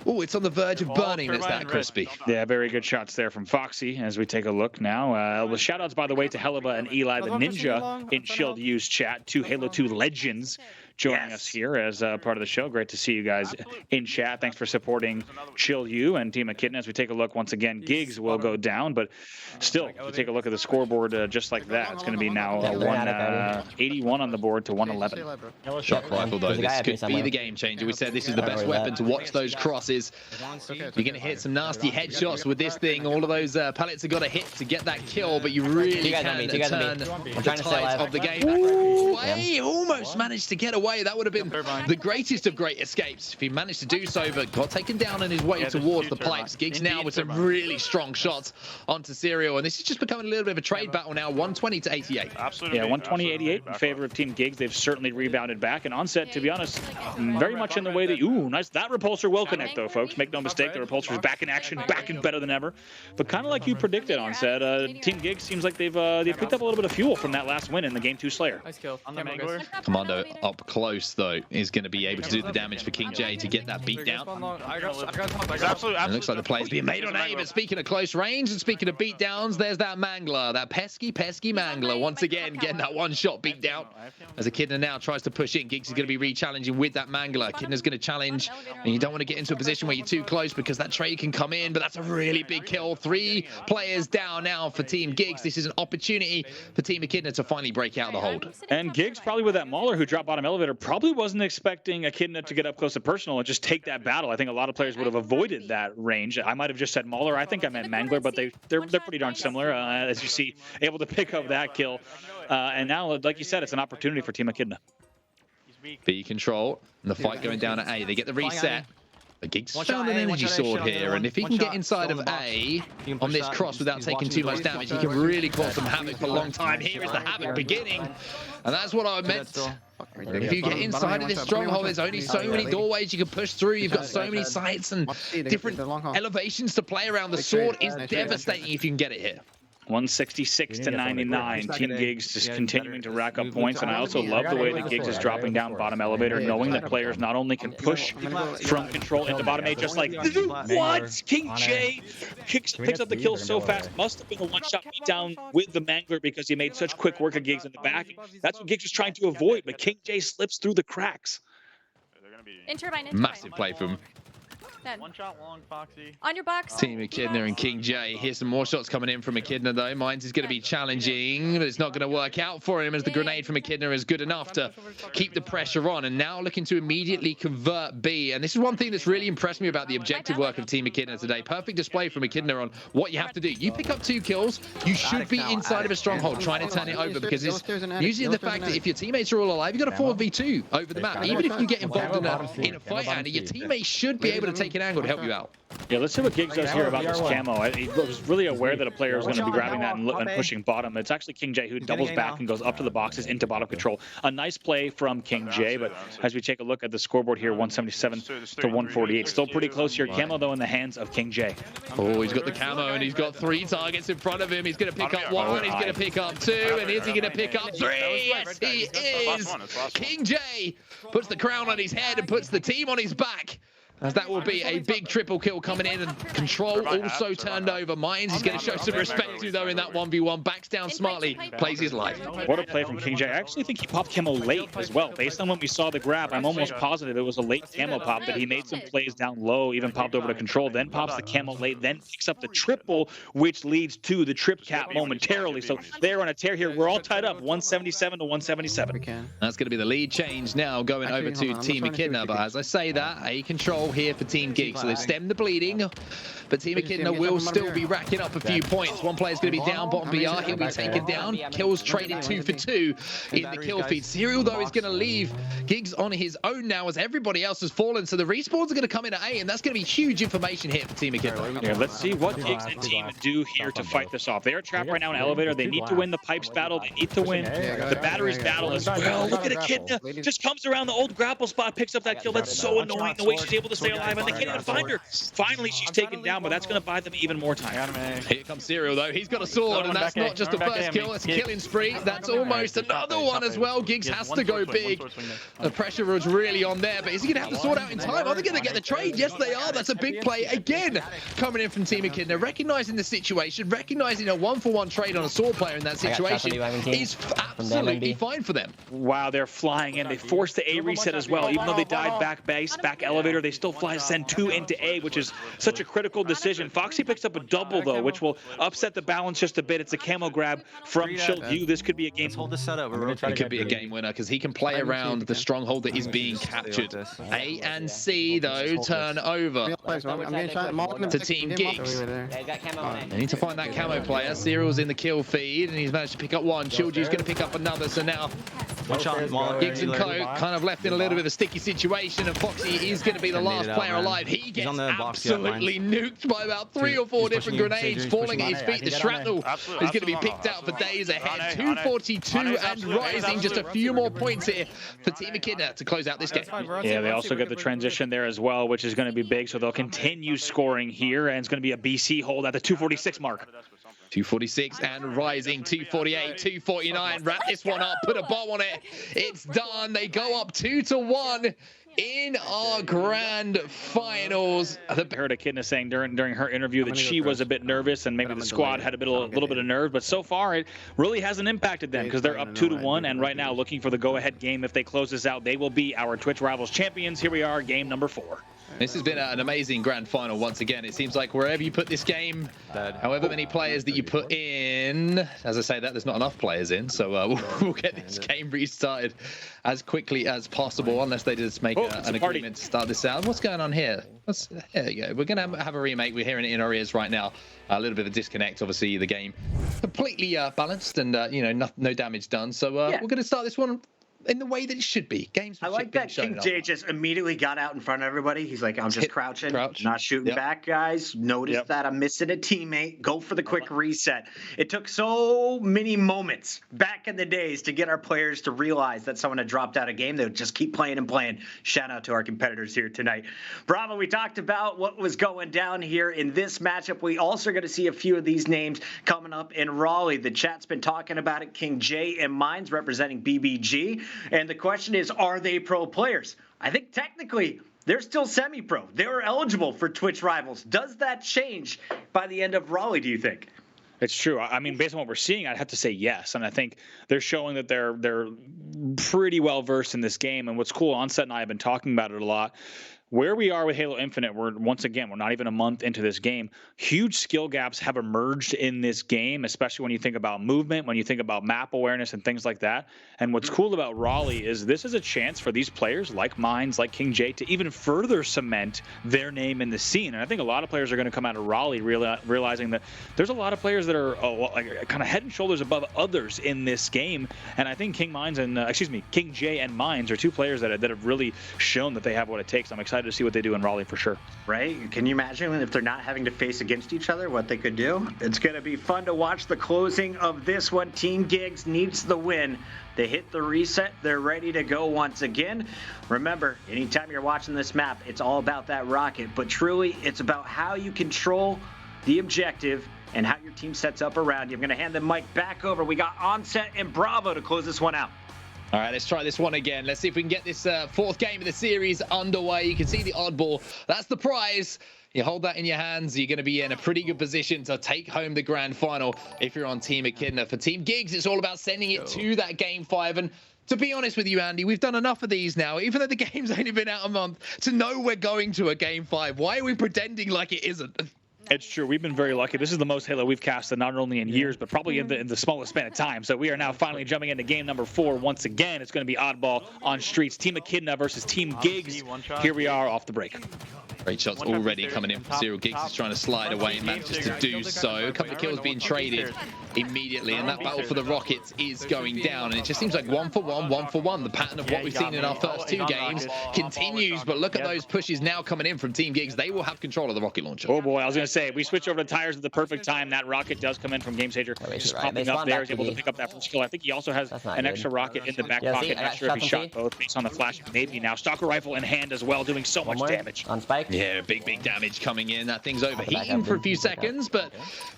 Oh, it's on the verge of burning. That's that crispy. Yeah, very good shots there from Foxy as we take a look now. With shout outs, by the way, to Helaba and Eli the Ninja in Shield Use chat, 2 Halo 2 legends joining us here as part of the show. Great to see you guys in chat. Thanks for supporting Chill U and Team Echidna. As we take a look once again, Giggs will go down, but still, if we take a look at the scoreboard just like that, it's going to be now 181 on the board to 111. Shock rifle though, this could be the game changer. We said this is the best weapon to watch those crosses. You're going to hit some nasty headshots with this thing. All of those pellets have got to hit to get that kill, but you really can turn the tides of the game. Ooh, he almost managed to get away. That would have been the greatest of great escapes if he managed to do so, but got taken down on his way towards the pipes. Giggs now with some really strong shots onto Serial, and this is just becoming a little bit of a trade battle now, 120-88. Absolutely. Yeah, 120-88 in favor of Team Giggs. They've certainly rebounded back, and Onset, to be honest, very much in the way that, ooh, nice. That repulsor will connect, though, folks. Make no mistake, the repulsor's back in action, back and better than ever. But kind of like you predicted, Onset, Team Giggs seems like they've picked up a little bit of fuel from that last win in the Game 2 Slayer. Nice kill. On the Mangler. Commando up close, though, is going to be able to do the damage for King J to get that beat down. It looks like the play's being made on A, but speaking of close range and speaking of beat downs, there's that Mangler, that pesky Mangler, once again getting that one-shot beat down. As Echidna now tries to push in, Giggs is going to be re-challenging with that Mangler. Echidna's going to challenge, and you don't want to get into a position where you're too close because that trade can come in, but that's a really big kill. 3 players down now for Team Giggs. This is an opportunity for Team Echidna to finally break out the hold. And Giggs, probably with that Mauler who dropped bottom elevator, probably wasn't expecting Echidna to get up close and personal and just take that battle. I think a lot of players would have avoided that range. I might have just said Mauler. I think I meant Mangler, but they're pretty darn similar, as you see, able to pick up that kill. And now, like you said, it's an opportunity for Team Echidna. B control, and the fight going down at A. They get the reset. But Giggs found an energy sword here, and if he can get inside of A on this cross without taking too much damage, he can really cause some havoc for a long time. Here is the havoc beginning, and that's what I meant. If you get inside of this stronghold, there's only so many doorways you can push through. You've got so many sights and different elevations to play around. The sword is devastating if you can get it here. 166-99. Team Giggs just continuing to rack up points, and I also love the way that Giggs is dropping down bottom elevator, knowing that players not only can push from control into bottom A, just like what? King J picks up the kill so fast. Must have been a one-shot beatdown with the Mangler because he made such quick work of Giggs in the back. That's what Giggs was trying to avoid, but King J slips through the cracks. Massive play from One shot long, Foxy. On your box. Team Echidna and King J. Here's some more shots coming in from Echidna, though. Mines is going to be challenging, but it's not going to work out for him as the grenade from Echidna is good enough to keep the pressure on. And now looking to immediately convert B. And this is one thing that's really impressed me about the objective work of Team Echidna today. Perfect display from Echidna on what you have to do. You pick up 2 kills, you should be inside of a stronghold trying to turn it over, because it's usually the fact that if your teammates are all alive, you've got a 4v2 over the map. Even if you get involved in a fight, Andy, your teammates should be able to take an angle to help you out. Yeah, let's see what Giggs does here about this camo. He was really aware that a player was going to be grabbing that and pushing bottom. It's actually King J who doubles back and goes up to the boxes into bottom control. A nice play from King J, but as we take a look at the scoreboard here, 177 to 148. Still pretty close here. Camo, though, in the hands of King J. Oh, he's got the camo, and he's got 3 targets in front of him. He's going to pick up 1, he's going to pick up 2, and is he going to pick up 3? Yes, he is! King J puts the crown on his head and puts the team on his back. As that will be a big triple kill coming in, and Control also turned over. Mines is going to show some respect to, though, in that 1v1. Backs down smartly, plays his life. What a play from King J. I actually think he popped camo late as well. Based on when we saw the grab, I'm almost positive it was a late camo pop, that he made some plays down low, even popped over to Control, then pops the camo late, then picks up the triple, which leads to the trip cap momentarily. So they're on a tear here. We're all tied up, 177 to 177. That's going to be the lead change now, going over to Team Echidna. But as I say that, a Control here for Team Gig. So they've stemmed the bleeding, but Team Echidna will still be racking up a few points. One player's going to be down bottom BR. He'll be taken down. Kills traded 2 for 2 in the kill feed. Serial, though, is going to leave Giggs on his own now as everybody else has fallen. So the respawns are going to come in at A, and that's going to be huge information here for Team Echidna. Yeah, let's see what Giggs and team do here to fight this off. They are trapped right now in Elevator. They need to win the pipes battle. They need to win the batteries battle as well. Look at Echidna. Just comes around the old grapple spot, picks up that kill. That's so annoying, the way she's able to stay alive, and they can't even find her. Finally, she's taken down, but that's going to buy them even more time. Here comes Serial, though. He's got a sword, and that's not just a first kill. It's a killing spree. That's almost another one as well. Giggs has to go big. The pressure was really on there, but is he going to have the sword out in time? Are they going to get the trade? Yes, they are. That's a big play again coming in from Team Echidna, recognizing the situation, recognizing a 1-for-1 trade on a sword player in that situation is absolutely fine for them. Wow, they're flying in. They forced the A reset as well. Even though they died back base, back elevator, they still send 2 into A, which is such a critical decision. Foxy picks up a double, though, which will upset the balance just a bit. It's a camo grab from Chillview. This could be a game. Let's hold this setup. It could be a game winner because he can play around the stronghold that is being captured. A and C, though, turn over to Team Giggs. They need to find that camo player. Serial's in the kill feed, and he's managed to pick up one. Chillview's going to pick up another, so now Giggs and Co kind of left in a little bit of a sticky situation, and Foxy is going to be the last player alive. He gets absolutely nuked by about 3 or 4 different grenades falling at his feet. The shrapnel is going to be picked out for days ahead. 242 and rising. Just a few more points here for Team Echidna to close out this game. Yeah, they also get the transition there as well, which is going to be big, so they'll continue scoring here, and it's going to be a BC hold at the 246 mark. 246 and rising, 248, 249. Wrap this one up, put a bomb on it. It's done. They go up 2-1 in our grand finals. I heard Echidna saying during her interview that she was a bit nervous, and maybe the squad had a little bit of nerve, but so far it really hasn't impacted them because they're up 2-1, and right now looking for the go-ahead game. If they close this out, they will be our Twitch Rivals champions. Here we are, game number 4. This has been an amazing grand final once again. It seems like wherever you put this game, however many players that you put in, as I say that, there's not enough players in, so we'll get this game restarted as quickly as possible, unless they just make an agreement to start this out. What's going on here? Here you go. We're going to have a remake. We're hearing it in our ears right now. A little bit of a disconnect. Obviously, the game completely balanced and, you know, no damage done. So we're going to start this one in the way that it should be. Games. I like that King J just immediately got out in front of everybody. He's like, I'm just crouching, not shooting back, guys. Notice that I'm missing a teammate. Go for the quick reset. It took so many moments back in the days to get our players to realize that someone had dropped out of game. They would just keep playing and playing. Shout out to our competitors here tonight. Bravo, we talked about what was going down here in this matchup. We also are going to see a few of these names coming up in Raleigh. The chat's been talking about it. King J and Mines representing BBG. And the question is, are they pro players? I think technically they're still semi-pro. They were eligible for Twitch Rivals. Does that change by the end of Raleigh, do you think? It's true. I mean, based on what we're seeing, I'd have to say yes. And I think they're showing that they're pretty well versed in this game. And what's cool, Onset and I have been talking about it a lot. Where we are with Halo Infinite, we're not even a month into this game. Huge skill gaps have emerged in this game, especially when you think about movement, when you think about map awareness and things like that. And what's cool about Raleigh is this is a chance for these players like Mines, like King J, to even further cement their name in the scene. And I think a lot of players are going to come out of Raleigh realizing that there's a lot of players that are kind of head and shoulders above others in this game. And I think King J and Mines are 2 players that have really shown that they have what it takes. I'm excited to see what they do in Raleigh for sure. Right? Can you imagine if they're not having to face against each other, what they could do? It's going to be fun to watch the closing of this one. Team Giggs needs the win. They hit the reset. They're ready to go once again. Remember, anytime you're watching this map, it's all about that rocket, but truly it's about how you control the objective and how your team sets up around you. I'm going to hand the mic back over. We got Onset and Bravo to close this one out. All right, let's try this one again. Let's see if we can get this fourth game of the series underway. You can see the oddball. That's the prize. You hold that in your hands, you're going to be in a pretty good position to take home the grand final if you're on Team Echidna. For Team Gigz, it's all about sending it to that Game 5. And to be honest with you, Andy, we've done enough of these now, even though the game's only been out a month, to know we're going to a Game 5. Why are we pretending like it isn't? It's true. We've been very lucky. This is the most Halo we've casted, not only in years, but probably in the smallest span of time. So we are now finally jumping into game number 4. Once again, it's going to be oddball on streets. Team Echidna versus Team Gigz. Here we are off the break. Great shots already coming in from Serial. Gigz is trying to slide away and manages to do so. A couple of kills being traded immediately, and that battle for the Rockets is going down. And it just seems like 1 for 1, 1 for 1. The pattern of what we've seen in our first 2 games continues, but look at those pushes now coming in from Team Gigz. They will have control of the rocket launcher. Oh boy, I was going to say, we switch over to tires at the perfect time. That rocket does come in from GameSager. Just popping up there, is able to pick up that from skill. I think he also has an extra rocket in the back pocket. Not sure if he shot both based on the flash. Maybe now. Stalker rifle in hand as well, doing so much damage. On Spike. Yeah, big damage coming in. That thing's overheating for a few seconds, but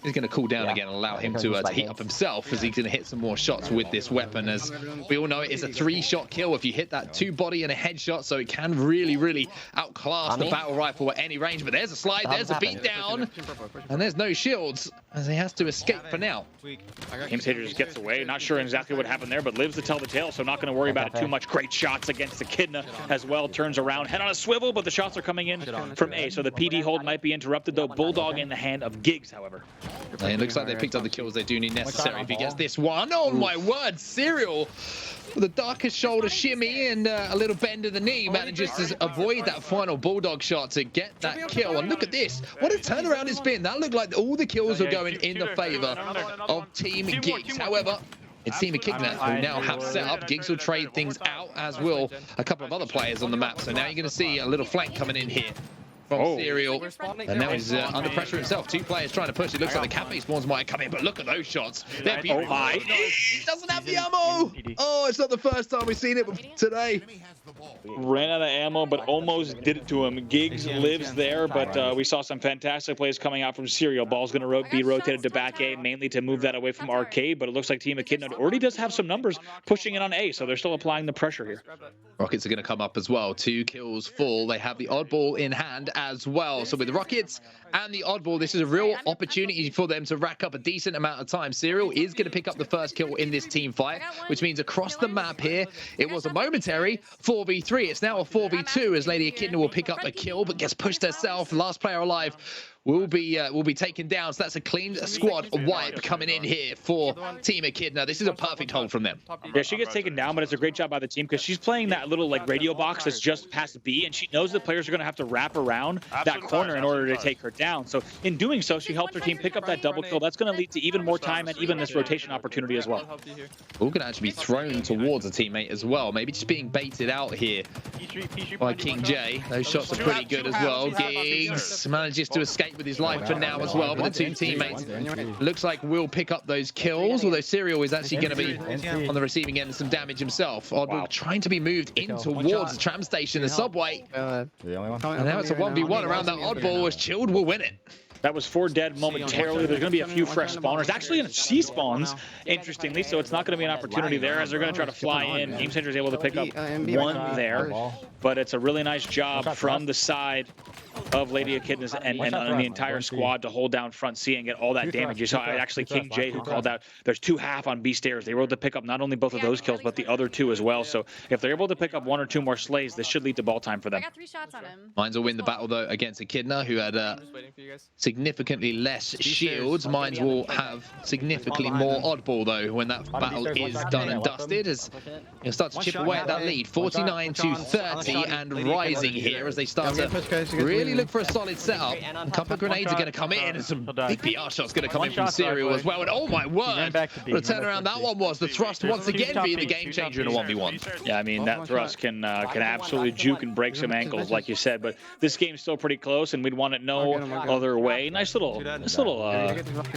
he's going to cool down again and allow him to heat up himself as he's going to hit some more shots with this weapon. As we all know, it is a 3-shot kill if you hit that 2 body and a headshot, so it can really outclass the battle rifle at any range. But there's a slide, there's a beat down, and there's no shields as he has to escape for now. GameSager just gets away. Not sure exactly what happened there, but lives to tell the tale, so not going to worry about it too much. Great shots against Echidna as well. Turns around, head on a swivel, but the shots are coming in from A, so the PD hold might be interrupted, though. Bulldog in the hand of Gigz, however. And it looks like they picked up the kills they do need necessary if he gets this one. Oh my word, Serial with the darkest shoulder shimmy and a little bend of the knee manages to avoid that final Bulldog shot to get that kill. And look at this, what a turnaround it's been. That looked like all the kills are going in the favor of Team Gigz. However, it's Team Echidna who now have set up. Gigz will trade things out, as will a couple of other players on the map. So now you're going to see a little flank coming in here from Serial, and now he's under pressure himself. 2 players trying to push. It looks like the cafe spawns might come in, but look at those shots. They're being high. He doesn't have the ammo. Oh, it's not the first time we've seen it today. Ran out of ammo, but almost did it to him. Gigz lives there, but we saw some fantastic plays coming out from Serial. Ball's going to be rotated to back A, mainly to move that away from Arcade, but it looks like Team Echidna already does have some numbers pushing it on A, so they're still applying the pressure here. Rockets are going to come up as well. 2 kills full. They have the oddball in hand as well. So with the Rockets and the oddball, this is a real opportunity for them to rack up a decent amount of time. Serial is going to pick up the first kill in this team fight, which means across the map here, it was a momentary 4v3. It's now a 4v2 as Lady Echidna will pick up a kill, but gets pushed herself. Last player alive will be taken down. So that's a clean squad wipe coming in here for Team Echidna. This is a perfect hold from them. Yeah, she gets taken down, but it's a great job by the team because she's playing that little like radio box that's just past B, and she knows the players are going to have to wrap around that corner in order to take her down. So in doing so, she helps her team pick up that double kill. That's going to lead to even more time and even this rotation opportunity as well. All going to actually be thrown towards a teammate as well. Maybe just being baited out here by King J. Those shots are pretty good as well. Gigz manages to escape with his life for now as well, but the 2 teammates looks like will pick up those kills, although Serial is actually going to be on the receiving end of some damage himself. Oddball trying to be moved in towards the tram station, the subway, and now it's a 1v1 around that oddball as Chilled will win it. That was 4 dead momentarily. There's going to be a few fresh spawners. Actually, in C spawns, interestingly, so it's not going to be an opportunity there as they're going to try to fly in. GameSager is able to pick up 1 there, but it's a really nice job from the side of Lady Echidna and the entire squad to hold down front C and get all that damage. You saw actually King J who called out there's 2 half on B stairs. They were able to pick up not only both of those kills, but the other 2 as well. So if they're able to pick up 1 or 2 more slays, this should lead to ball time for them. I got 3 shots on him. Mines will win the battle though against Echidna, who had significantly less shields. Mines will have significantly more oddball though when that battle is done and dusted, as he'll start to chip away at that lead. 49 to 30 and rising here as they start to really look for a solid setup. A couple of grenades are going to come in and some big PR shots going to come in from Serial as well. And oh my word, what a turnaround that one was. The thrust once again being the game changer in a 1v1. Yeah, I mean that thrust can absolutely juke and break some ankles like you said, but this game's still pretty close and we'd want it no other way. Nice little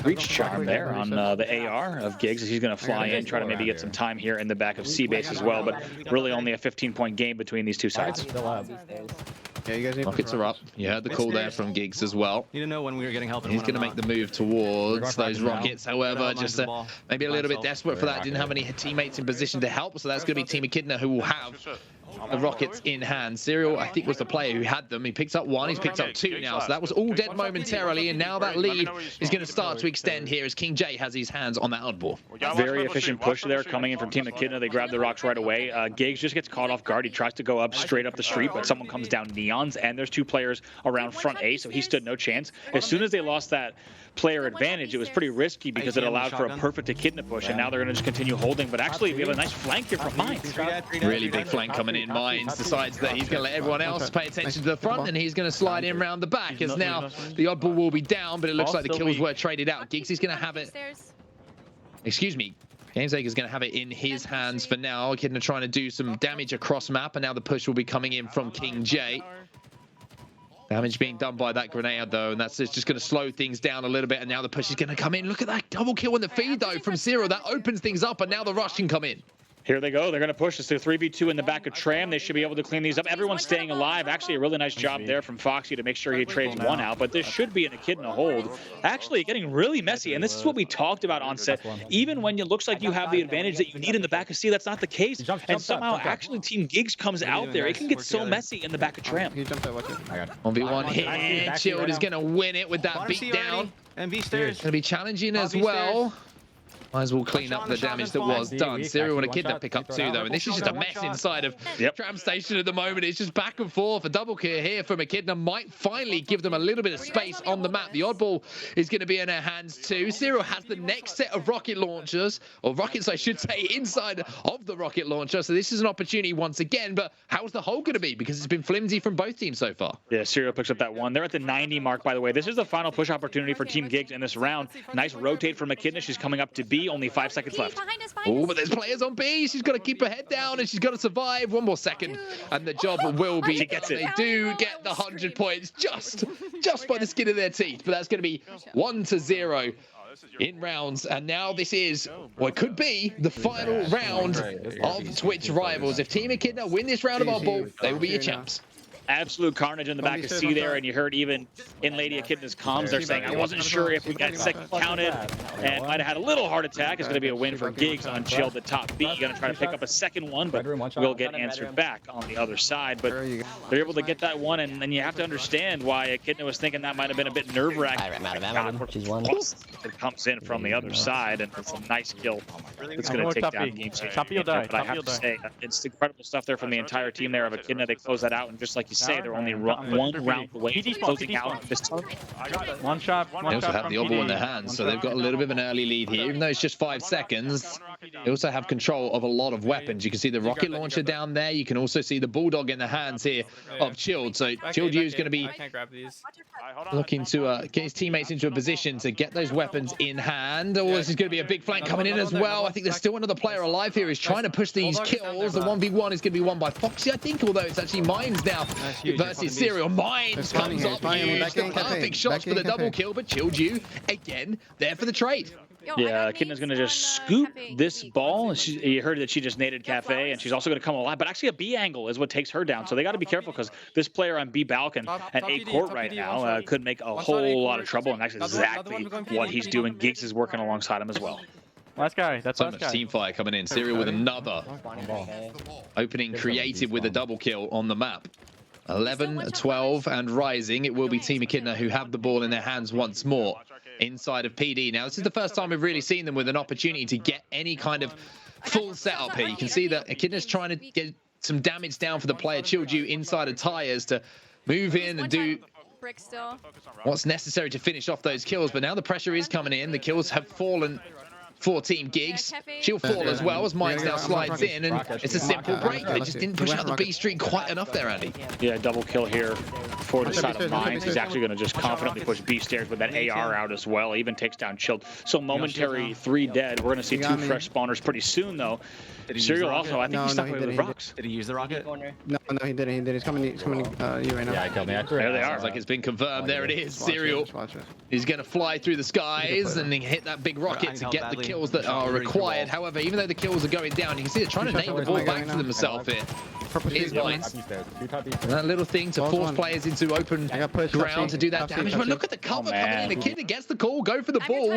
reach charm there on the AR of Gigz as he's going to fly in, try to maybe get some time here in the back of C base as well, but really only a 15-point game between these 2 sides. Yeah, you guys need Rockets are up. You heard the call there from Giggs as well. Need to know when we were getting help. He's going to make the move towards those rockets. However, just maybe a little bit desperate for that. Didn't have any teammates in position to help. So that's going to be Team Echidna who will have the rockets in hand. Serial, I think, was the player who had them. He picked up one. He's picked up two now. So that was all dead momentarily. And now that lead is going to start to extend here as King J has his hands on that oddball. Very efficient push there coming in from Team Echidna. They grab the rocks right away. Giggs just gets caught off guard. He tries to go up straight up the street, but someone comes down Neons, and there's two players around front A, so he stood no chance. As soon as they lost that player advantage, it was pretty risky because it allowed for a perfect Echidna push, and now they're going to just continue holding. But actually, we have a nice flank here from Mines. Really big flank coming in. Mines decides that he's going to let everyone else pay attention to the front, and he's going to slide in round the back, as now the oddball will be down, but it looks like the kills were traded out. Giggs is going to have it. Excuse me. Gamesake is going to have it in his hands for now. Echidna trying to do some damage across map, and now the push will be coming in from King J. Damage being done by that grenade, though, and that's just going to slow things down a little bit, and now the push is going to come in. Look at that double kill in the feed, though, from Zero. That opens things up, and now the rush can come in. Here they go. They're going to push. It's a 3v2 in the back of Tram. They should be able to clean these up. Everyone's staying alive. Actually, a really nice job there from Foxy to make sure he trades one out. But this should be an Echidna hold. Actually, getting really messy. And this is what we talked about on set. Even when it looks like you have the advantage that you need in the back of C, that's not the case. And somehow, actually, Team Giggs comes out there. It can get so messy in the back of Tram. 1v1 here. Chilled is going to win it with that beat down. MV stairs. Going to be challenging as well. Might as well clean up the damage that was done. Serial and Echidna pick up two, though. And this is just a mess inside of Tram Station at the moment. It's just back and forth. A double kill here from Echidna might finally give them a little bit of space on the map. The oddball is going to be in her hands, too. Serial has the next set of rocket launchers, or rockets, I should say, inside of the rocket launcher. So this is an opportunity once again. But how's the hold going to be? Because it's been flimsy from both teams so far. Yeah, Serial picks up that one. They're at the 90 mark, by the way. This is the final push opportunity for Team Giggs in this round. Nice rotate from Echidna. She's coming up to B. Only 5 seconds left. Oh, but there's players on B. She's got to keep her head down, and she's got to survive. One more second, and the job will be. She gets it. They do get the 100 points just by the skin of their teeth. But that's going to be 1-0 in rounds, and now this is what could be the final round of Twitch Rivals. If Team Echidna win this round of oddball, they will be your champs. Absolute carnage in the back of C there, and you heard even in Lady Echidna's comms, they're saying, I wasn't sure if we got second counted, and might have had a little heart attack. It's going to be a win for Giggs on Chilled at top B. Going to try to pick up a second one, but we'll get answered back on the other side. But they're able to get that one, and then you have to understand why Echidna was thinking that might have been a bit nerve-wracking. It comes in from the other side, and it's a nice kill. It's going to take down Gamesake. But I have to say, it's incredible stuff there from the entire team there of Echidna. They close that out, and just like you say, they're only one round away from closing out this time. One shot. They also have the oddball in their hands, so they've got a little bit of an early lead here. Even though it's just 5 seconds, they also have control of a lot of weapons. You can see the rocket launcher down there. You can also see the Bulldog in the hands here of Chilled. So Chilled U is going to be looking to get his teammates into a position to get those weapons in hand. Oh, this is going to be a big flank coming in as well. I think there's still another player alive here who's trying to push these kills. The 1v1 is going to be won by Foxy, I think, although it's actually Mines now versus Serial. Mines comes up huge. The perfect shots for the double kill, but Chilled U, again, there for the trade. Yeah, Echidna's going to just scoop this ball. You heard that she just naded Cafe, and she's also going to come alive. But actually, a B angle is what takes her down. So they got to be careful because this player on B Balcon and A court right now could make a whole lot of trouble. And that's exactly what he's doing. Giggs is working alongside him as well. Last guy. That's so much team fire coming in. Serial with another opening creative with a double kill on the map. 11, 12, and rising. It will be Team Echidna who have the ball in their hands once more inside of PD. Now, this is the first time we've really seen them with an opportunity to get any kind of full setup here. You can see that Echidna's trying to get some damage down for the player Chilled U inside of tires to move in and do what's necessary to finish off those kills. But now the pressure is coming in. The kills have fallen for Team Giggs. She'll fall as well as Mines now slides in, and it's a simple break. They just didn't push out the B street quite enough there, Andy. Yeah, double kill here for the side of Mines. He's actually going to just confidently push B stairs with that AR out as well. Even takes down Chilled. So momentary 3 dead. We're going to see 2 fresh spawners pretty soon, though. Serial also, I think he's stuck with rocks. Did he use the rocket? No, he didn't. He's coming you right now. Yeah, he killed me. There they are. It's like it's been confirmed. There it is. Serial is going to fly through the skies and hit that big rocket to get the kills that are required. However, even though the kills are going down, you can see they're trying to name the ball back to themselves here. is Mines. And that little thing to force players into open ground to do that damage. But look at the cover coming in. Echidna gets the call, go for the ball.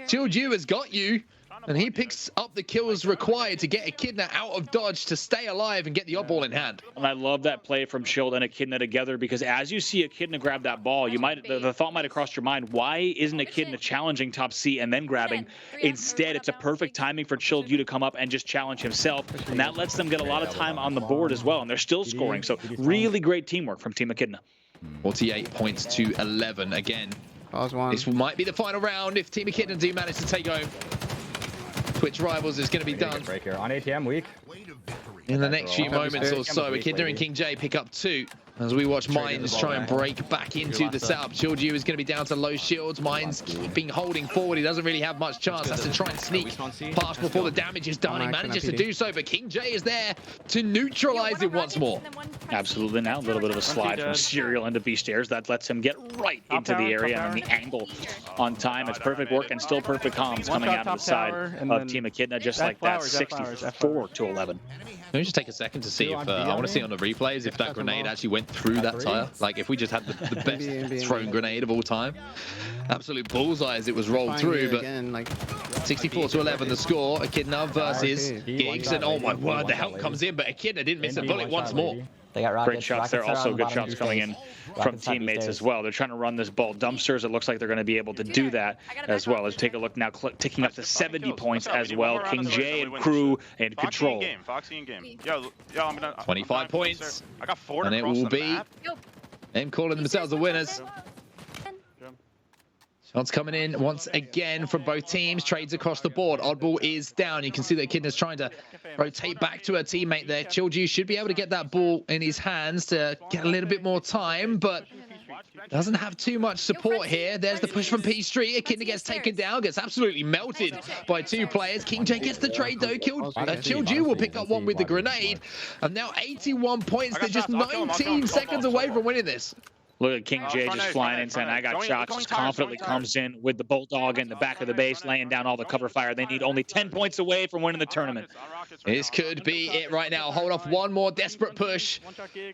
Chillju has got you. And he picks up the kills required to get Echidna out of dodge to stay alive and get the odd ball in hand. And I love that play from Shield and Echidna together, because as you see Echidna grab that ball, you might the thought might have crossed your mind, why isn't Echidna challenging top C and then grabbing? Instead, it's a perfect timing for Chillju to come up and just challenge himself, and that lets them get a lot of time on the board as well, and they're still scoring. So really great teamwork from Team Echidna. 48 points to 11 again. This might be the final round if Team Echidna do manage to take home. Twitch Rivals is going to be done break here on ATM week. In the next few moments or so. Echidna and King J pick up 2 as we watch Mines try and break back into the setup. Chillju is going to be down to low shields. Mines keeping holding forward. He doesn't really have much chance. Has to try and sneak past before the damage is done. He manages to do so, but King J is there to neutralize it once more. Absolutely. Now a little bit of a slide from Serial into B stairs. That lets him get right into the area, and then the angle on time. It's perfect work and still perfect comms coming out of the side of Team Echidna, just like that. 64 to 11. Let me just take a second to see if I want to see on the replays if that grenade actually went through that tire. Like if we just had the best thrown grenade of all time. Absolute bullseye as it was rolled through, but 64 to 11 the score. Echidna versus Giggs, and oh my word, the help comes in, but Echidna didn't miss a bullet once more. They got great shots there. Also good shots coming in from teammates as well. They're trying to run this ball dumpsters. It looks like they're going to be able to do that as well. Let's take a look now, ticking up to 70 points as well. King J and crew in control. Foxy in game. Yo, I'm gonna 25 points. I got 4 and it will be them calling themselves the winners. Shots coming in once again from both teams. Trades across the board. Oddball is down. You can see that Echidna's trying to rotate back to her teammate there. Chillju should be able to get that ball in his hands to get a little bit more time, but doesn't have too much support here. There's the push from P Street. Echidna gets taken down, gets absolutely melted by 2 players. King J gets the trade though. Chillju will pick up one with the grenade. And now 81 points. They're just 19 seconds away from winning this. Look at King J just flying in, saying, I got shots. Just confidently comes in with the Bulldog in the back of the base, laying down all the cover fire. They need only 10 points away from winning the tournament. This could be it right now. Hold off one more desperate push,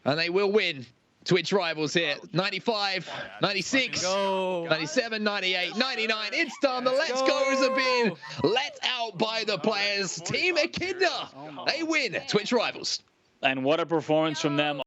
and they will win. Twitch Rivals here. 95, 96, 97, 98, 99. It's done. The Let's Go's have been let out by the players. Team Echidna, they win Twitch Rivals. And what a performance from them.